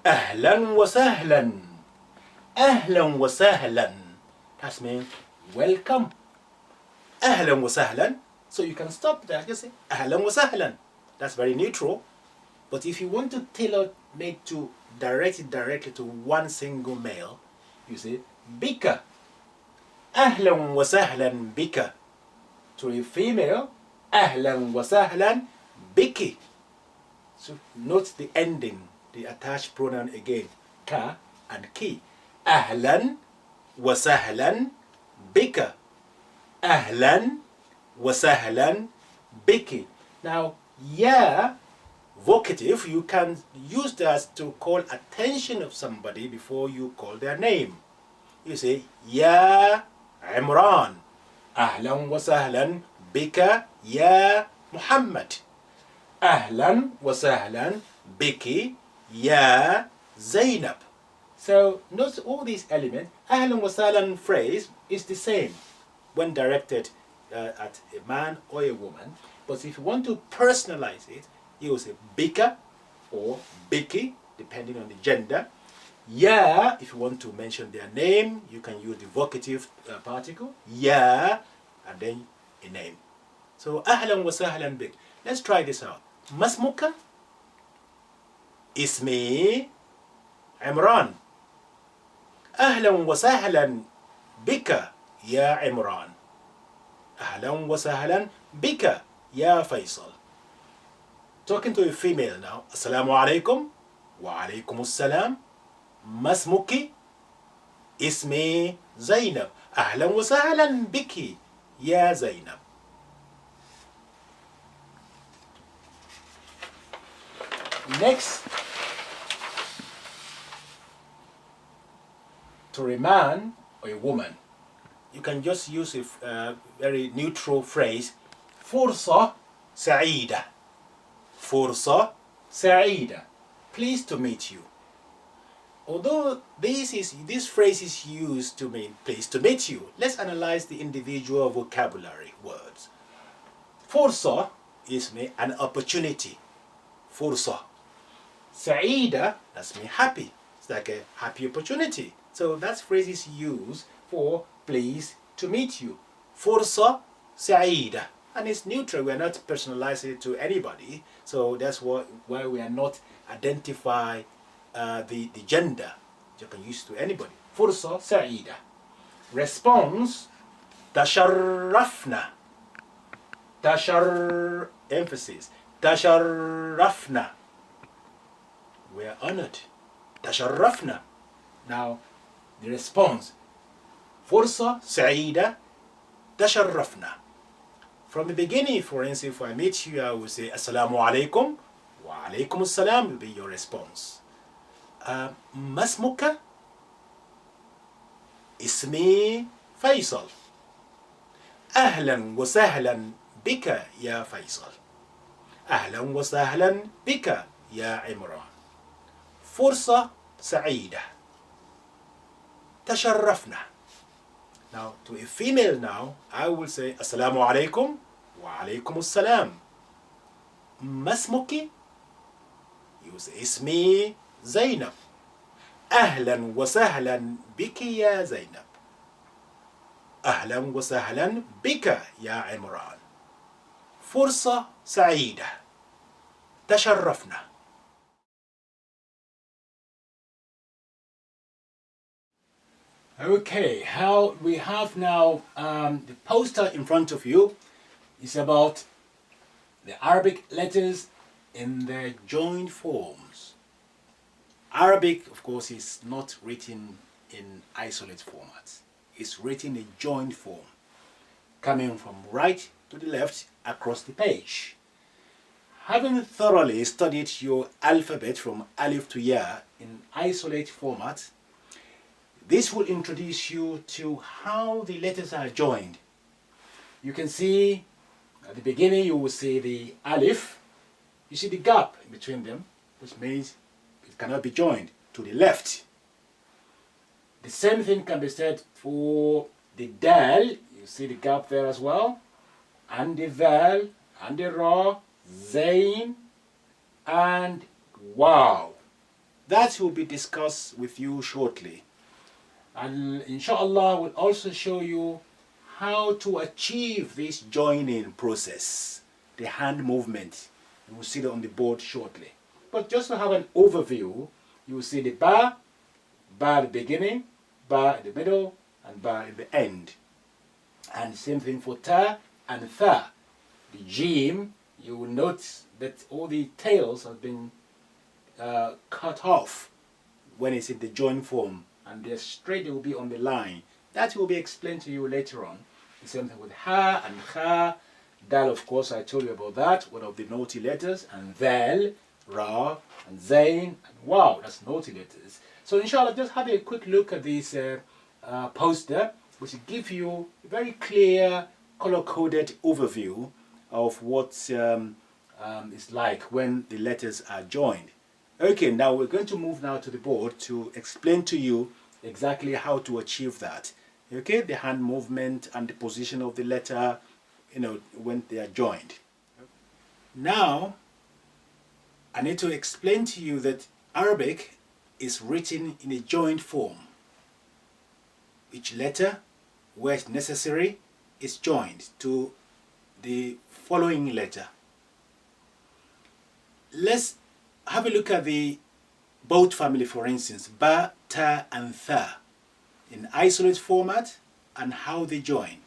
أهلا وسهلا. أهلا وسهلا. That means welcome. أهلا وسهلا. So you can stop there. Just say أهلا وسهلا. That's very neutral. But if you want to tailor make to direct it directly to one single male, you say بك. أهلا وسهلا بك. To a female, أهلا وسهلا بك. So note the ending, the attached pronoun again, ka and ki. أهلا وسهلا بك. أهلا وسهلا بك. Now, ya vocative, you can use that to call attention of somebody before you call their name. You say, Ya Imran. أهلا وسهلا بك يا محمد. أهلا وسهلا بك يا زينب. So note all these elements. أهلا وسهلا phrase is the same when directed at a man or a woman. But if you want to personalize it, you will say bika or biki, depending on the gender. Ya, if you want to mention their name, you can use the vocative particle. Ya, and then a name. So أهلا وسهلا بك. Let's try this out. ما اسمك؟ اسمي عمران. أهلا وسهلا بك يا عمران. أهلا وسهلا بك يا فيصل. Talking to a female now. السلام عليكم. وعليكم السلام. ما اسمك؟ اسمي زينب. أهلا وسهلا بك يا زينب. Next, to a man or a woman, you can just use a very neutral phrase, فرصة سعيدة. فرصة سعيدة. Pleased to meet you. Although this phrase is used to mean pleased to meet you, let's analyze the individual vocabulary words. فرصة is an opportunity. فرصة. سعيدة, that's mean happy. It's like a happy opportunity. So that phrase is used for pleased to meet you. فرصة سعيدة. And it's neutral. We are not personalizing it to anybody. So that's why we are not identify the gender. You can use to anybody. فرصة سعيدة. Response تشرفنا. emphasis. تشرفنا. We are honored. تشرفنا. Now the response فرصة سعيدة تشرفنا. From the beginning, for instance, if I meet you, I will say Assalamu alaikum. Wa alaikum assalam will be your response. ما اسمك؟ اسمي فيصل. أهلا وسهلا بك يا فيصل. أهلا وسهلا بك يا عمران. فرصة سعيدة. تشرفنا. Now, to a female now, I will say Assalamu alaikum wa alaikum assalam. ما اسمك؟ You say اسمي زينب. أهلا وسهلا بك يا زينب. أهلا وسهلا بك يا عمران. فرصة سعيدة. تشرفنا. Okay, how we have now the poster in front of you is about the Arabic letters in their joined forms. Arabic, of course, is not written in isolate formats. It's written in joined form, coming from right to the left across the page. Having thoroughly studied your alphabet from Alif to Ya in isolate format, this will introduce you to how the letters are joined. You can see at the beginning you will see the Alif. You see the gap in between them, which means it cannot be joined to the left. The same thing can be said for the Dal. You see the gap there as well. And the Val, and the Ra, Zain, and Wow. that will be discussed with you shortly. And inshallah, we'll also show you how to achieve this joining process, the hand movement. You will see that on the board shortly. But just to have an overview, you will see the ba at the beginning, ba in the middle, and ba in the end. And same thing for ta and tha. The jim, you will note that all the tails have been cut off when it's in the joint form, and they're straight, they will be on the line. That will be explained to you later on. The same thing with ha and kha. Dal, of course, I told you about that, one of the naughty letters, and dhal, ra, and zain, and wow, that's naughty letters. So inshallah, just have a quick look at this poster, which will give you a very clear, color-coded overview of what it's like when the letters are joined. Okay, now we're going to move now to the board to explain to you exactly how to achieve that. Okay, the hand movement and the position of the letter, when they are joined. Now, I need to explain to you that Arabic is written in a joint form. Each letter, where it's necessary, is joined to the following letter. Let's have a look at the both family, for instance, ba, ta, and tha, in isolate format and how they join.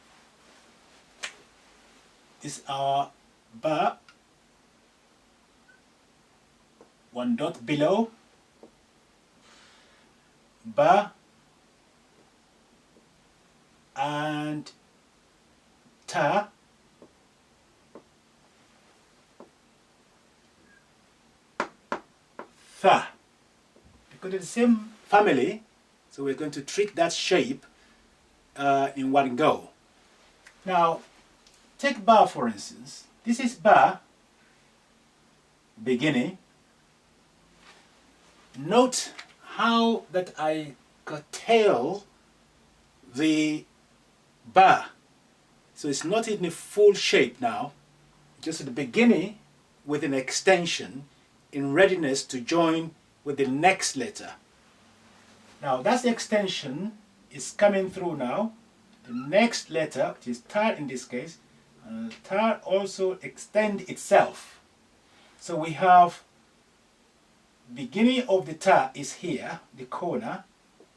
This is our ba, one dot below, ba, and ta, tha. Because it's the same family, so we're going to treat that shape in one go. Now, take ba for instance. This is ba, beginning. Note how that I curtail the ba. So it's not in a full shape now, just at the beginning with an extension in readiness to join with the next letter. Now that's the extension is coming through now. The next letter, which is ta in this case, ta also extend itself. So we have beginning of the ta is here, the corner.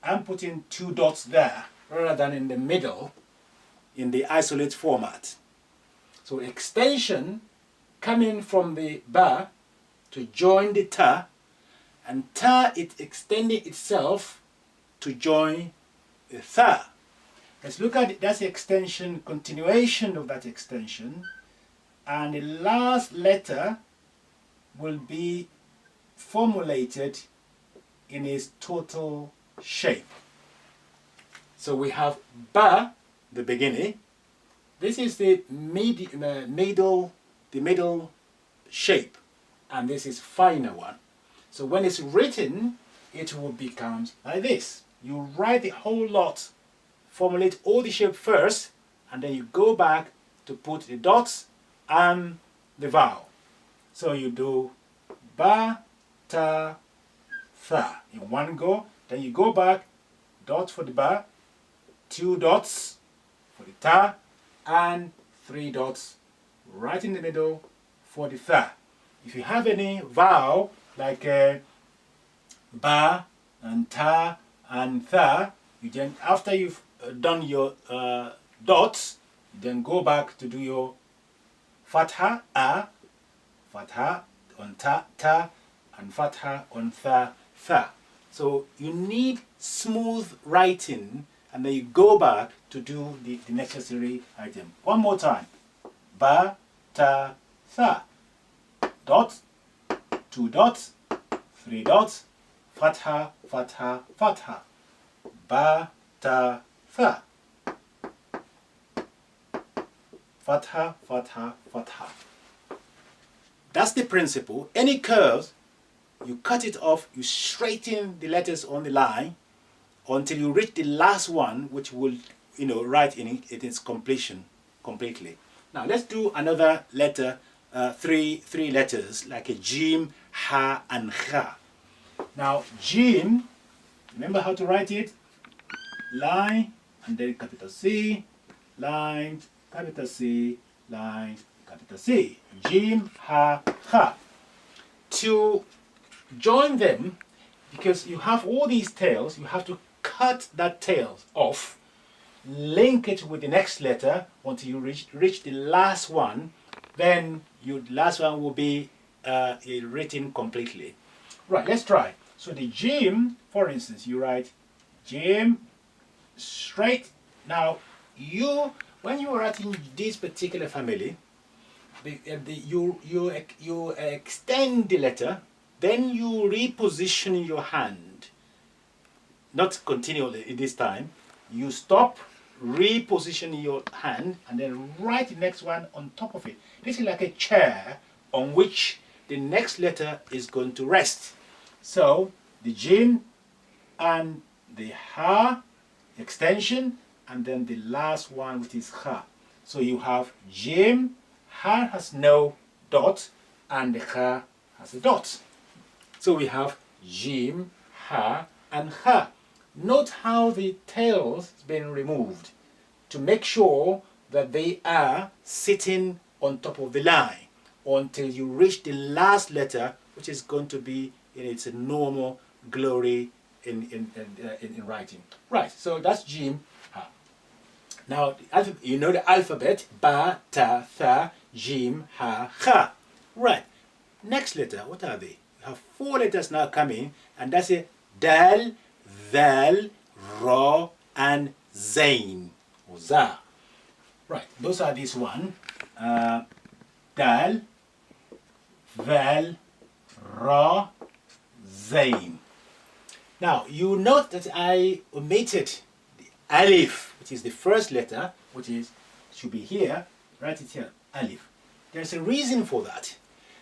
I'm putting two dots there rather than in the middle in the isolate format. So extension coming from the ba to join the ta, and ta it extending itself to join the tha. Let's look at it. That's the extension, continuation of that extension, and the last letter will be formulated in its total shape. So we have ba, the beginning. This is the middle shape, and this is finer one. So when it's written, it will become like this. You write the whole lot, formulate all the shape first, and then you go back to put the dots and the vowel. So you do ba, ta, tha in one go. Then you go back, dot for the ba, two dots for the ta, and three dots right in the middle for the tha. If you have any vowel like ba and ta and tha, you then, after you've done your dots, you then go back to do your fatha a, fatha on ta, ta, and fatha on tha, tha. So you need smooth writing, and then you go back to do the necessary item. One more time. Ba, ta, tha. Dot, two dots, three dots, fatha, fatha, fatha. Ba, ta, tha. Fatha, fatha, fatha. That's the principle. Any curves, you cut it off, you straighten the letters on the line until you reach the last one, which will, write in its completion completely. Now let's do another letter, three letters like a jim, ha, and kha. Now, Jim, remember how to write it? Line, and then capital C, line, capital C, line, capital C. Jim, ha, ha. To join them, because you have all these tails, you have to cut that tail off, link it with the next letter until you reach the last one. Then the last one will be written completely. Right, let's try. So the Jim, for instance, you write Jim straight. Now when you are writing this particular family, you extend the letter, then you reposition your hand. Not continually this time. You stop, reposition your hand, and then write the next one on top of it. This is like a chair on which the next letter is going to rest. So the Jim and the ha extension, and then the last one, which is ha. So you have Jim, ha has no dot, and the ha has a dot. So we have Jim, ha, and ha. Note how the tails has been removed to make sure that they are sitting on top of the line until you reach the last letter, which is going to be in its normal glory in writing. Right, so that's Jim, ha. Now, you know the alphabet, ba, ta, tha, Jim, ha, ha. Right, next letter, what are they? You have 4 letters now coming, and that's a dal, Val, Ra, and Zain, or Za. Right, those are this one. Dal, Val, Ra, Zain. Now, you note that I omitted the Alif, which is the first letter, which should be here. Write it here, Alif. There's a reason for that.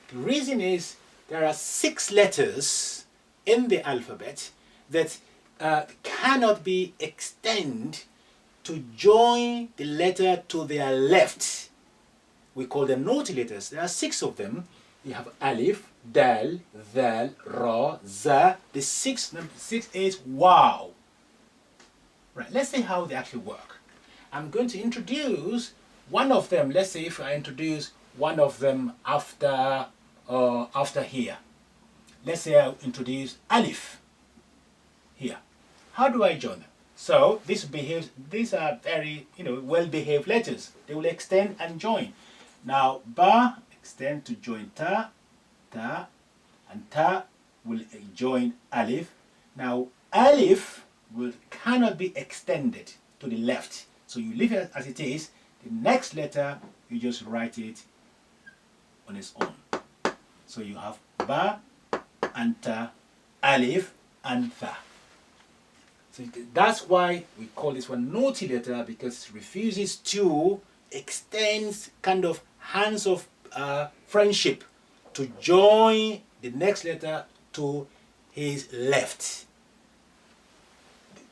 The reason is there are 6 letters in the alphabet that cannot be extended to join the letter to their left. We call them naughty letters. There are 6 of them. You have Alif, Dal, Zal, Ra, Za. The sixth is Wow. Right, let's see how they actually work. I'm going to introduce one of them. Let's say if I introduce one of them after here. Let's say I introduce Alif here. How do I join them? So these are very well-behaved letters. They will extend and join. Now ba extend to join ta, ta, and ta will join alif. Now alif cannot be extended to the left. So you leave it as it is. The next letter you just write it on its own. So you have ba and ta, alif and tha. So that's why we call this one naughty letter, because it refuses to extend kind of hands of friendship to join the next letter to his left.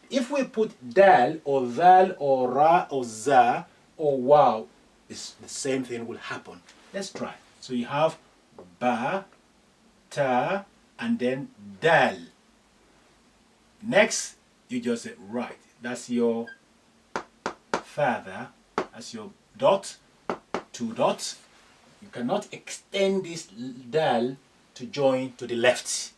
If we put dal or zal or ra or za or wow, the same thing will happen. Let's try. So you have ba, ta, and then dal. Next, you just say right. That's your father. That's your dot, 2 dots. You cannot extend this dal to join to the left.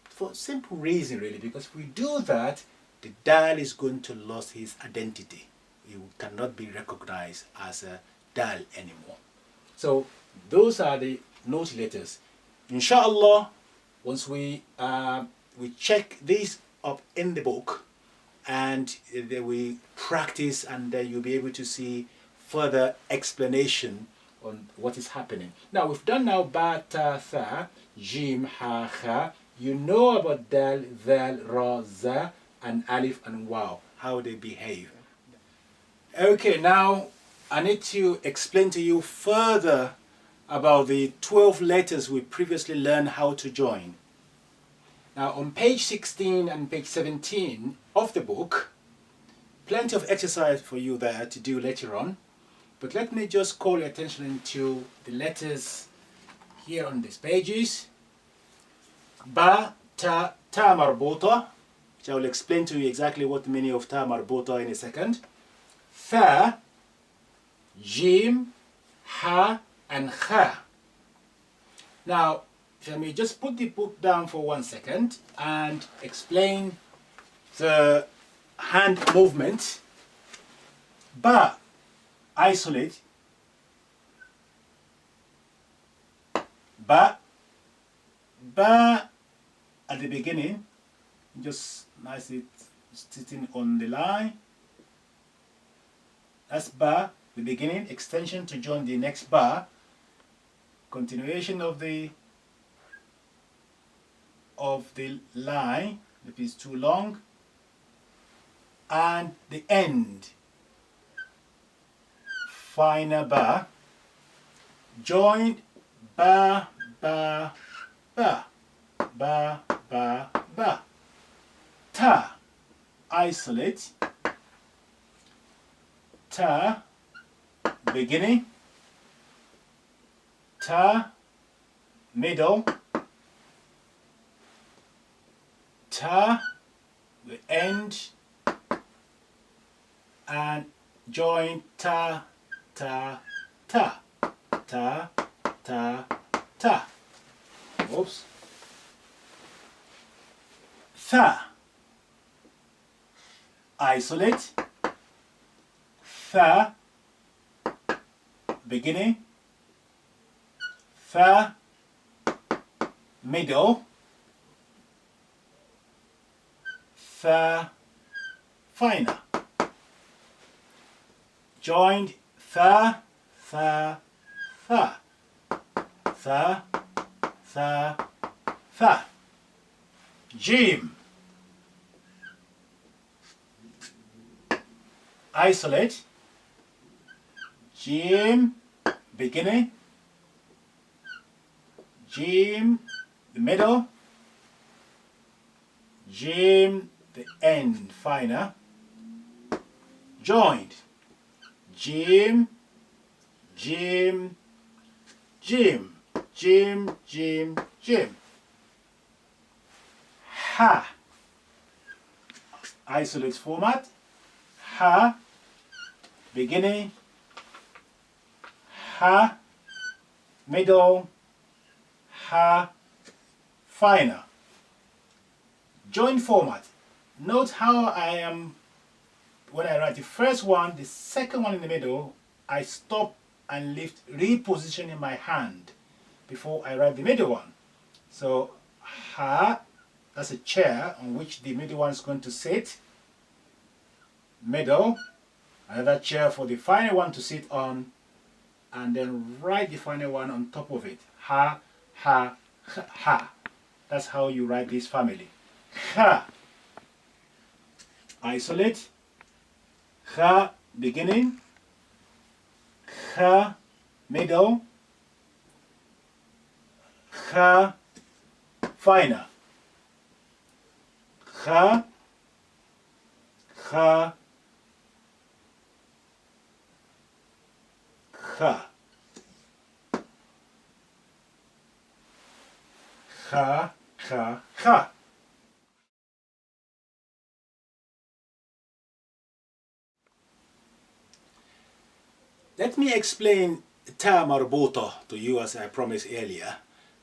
For a simple reason, really, because if we do that, the dal is going to lose his identity. He cannot be recognized as a dal anymore. So those are the naughty letters. Inshallah, once we check these up in the book, and then we practice, and then you'll be able to see further explanation on what is happening. Now we've done now ba, ta, tha, jim, ha, kha. You know about dal, zal, ra, za, and alif and wow, how they behave. Okay, now I need to explain to you further about the 12 letters we previously learned how to join. Now on page 16 and page 17 of the book, plenty of exercise for you there to do later on, but let me just call your attention to the letters here on these pages. Ba, ta marbuta, which I will explain to you exactly what the meaning of ta marbuta in a second. Tha, jim, ha, and kha. Now, let me just put the book down for 1 second and explain the hand movement. Ba, isolate. Ba at the beginning, just nicely sitting on the line. That's ba, the beginning, extension to join the next bar, continuation of the line if it's too long, and the end, final bar, joined ba, ba, ba, ba, ba, ba. Ta, isolate. Ta, beginning. Ta, middle. Ta, the end. And join ta, ta, ta, ta, ta, ta. Oops. Tha, isolate. Tha, beginning. Tha, middle. Tha, final. Joined tha, tha, tha. Tha, tha, tha. Jim, isolate. Jim, beginning. Jim, the middle. Jim, the end, final. Joined. Jim, Jim, Jim, Jim, Jim, Jim. Ha, isolate format. Ha, beginning. Ha, middle. Ha, final. Join format. Note how I am, when I write the first one, the second one in the middle, I stop and lift, repositioning my hand before I write the middle one. So, ha, that's a chair on which the middle one is going to sit. Middle, another chair for the final one to sit on, and then write the final one on top of it. Ha, ha, ha, ha. That's how you write this family. Ha, isolate. Ha, beginning. Ha, middle. Ha, final. Ha, ha, ha. Ha, ha, ha. Let me explain ta marbuta to you as I promised earlier.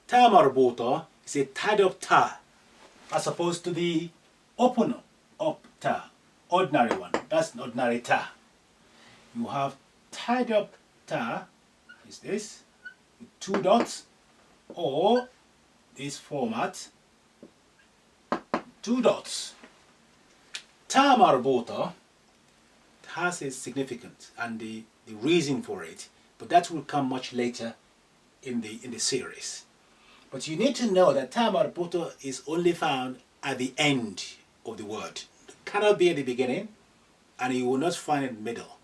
Ta marbuta is a tied up ta as opposed to the open up ta, ordinary one. That's an ordinary ta. You have tied up ta, is this, with 2 dots, or this format, 2 dots. Ta marbuta has a significance and the reason for it, but that will come much later in the series. But you need to know that ta marbuta is only found at the end of the word. It cannot be at the beginning, and you will not find it in the middle.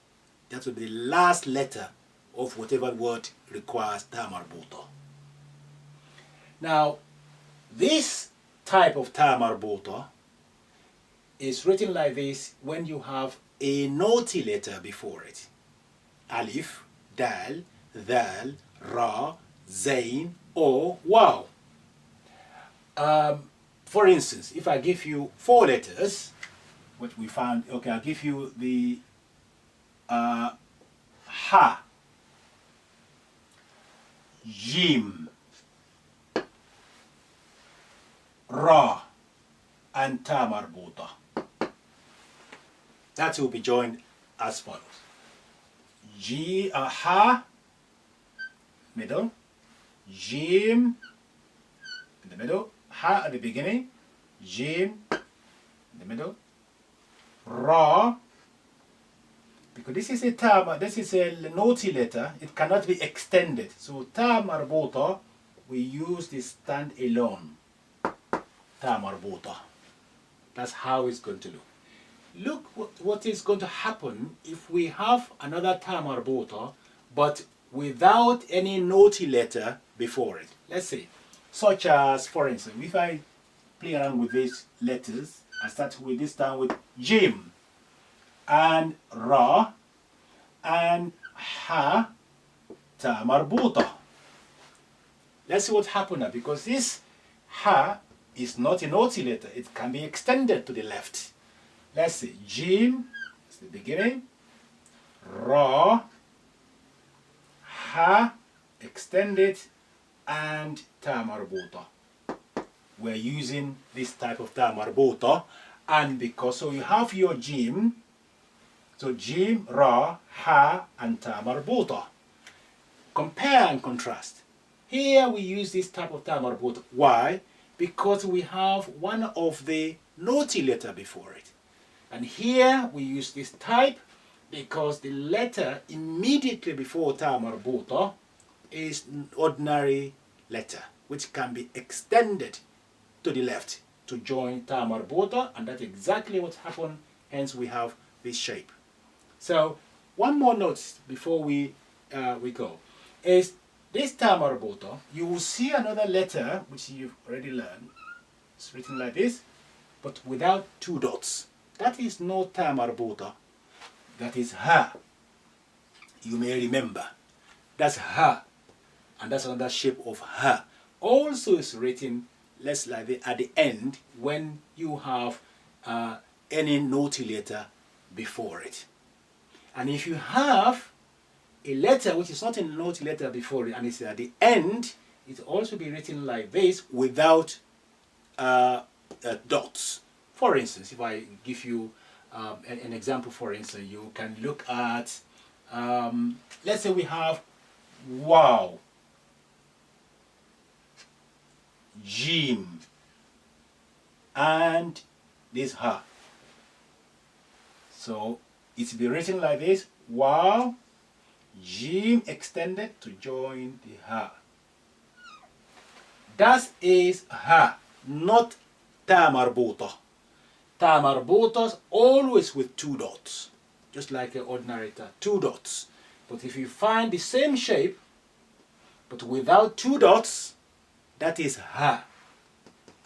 That will be the last letter of whatever word requires ta marbuta. Now, this type of ta marbuta is written like this when you have a naughty letter before it. Alif, dal, dal, ra, zain, or waw. For instance, if I give you 4 letters, what we found, okay, I'll give you the ha, jim, ra, and ta marbuta. That will be joined as follows. Ha, middle, jim in the middle, ha at the beginning, jim in the middle, ra, because this is a naughty letter, it cannot be extended. So ta marbuta, we use this stand alone. Ta marbuta. That's how it's going to look. Look what is going to happen if we have another ta marbuta, but without any naughty letter before it. Let's say, such as, for instance, if I play around with these letters, I start with this time with jim, and ra, and ha, ta marbuta. Let's see what happened now, because this ha is not a naughty letter. It can be extended to the left. Let's see, jim, that's the beginning, ra, ha, extended, and ta marbuta. We're using this type of ta marbuta, and because, so you have your jim, so jim, ra, ha, and ta marbuta. Compare and contrast. Here we use this type of ta marbuta. Why? Because we have one of the naughty letter before it. And here we use this type because the letter immediately before ta marbuta is an ordinary letter which can be extended to the left to join ta marbuta, and that's exactly what happened. Hence we have this shape. So one more note before we go is this ta marbuta. You will see another letter which you've already learned. It's written like this, but without 2 dots. That is not ta marbuta. That is ha. You may remember. That's ha. And that's another shape of ha. Also is written less like this at the end when you have any naughty letter before it. And if you have a letter which is not a naughty letter before it and it's at the end, it will also be written like this without dots. For instance, if I give you an example, for instance, you can look at, let's say we have wow, jim, and this ha. So it's be written like this, wow, jim extended to join the ha. That is ha, not ta marbuta. Ta marbutas always with 2 dots, just like an ordinary ta, 2 dots. But if you find the same shape, but without 2 dots, that is ha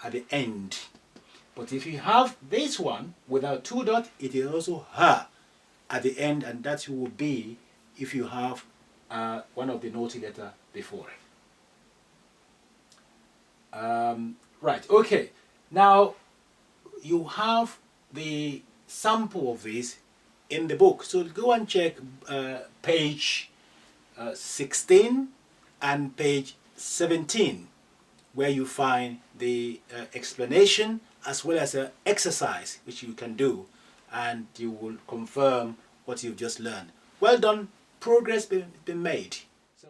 at the end. But if you have this one without 2 dots, it is also ha at the end, and that will be if you have one of the naughty letter before it. Right, okay. Now, you have the sample of this in the book. So go and check page 16 and page 17, where you find the explanation as well as an exercise which you can do, and you will confirm what you've just learned. Well done, progress been made.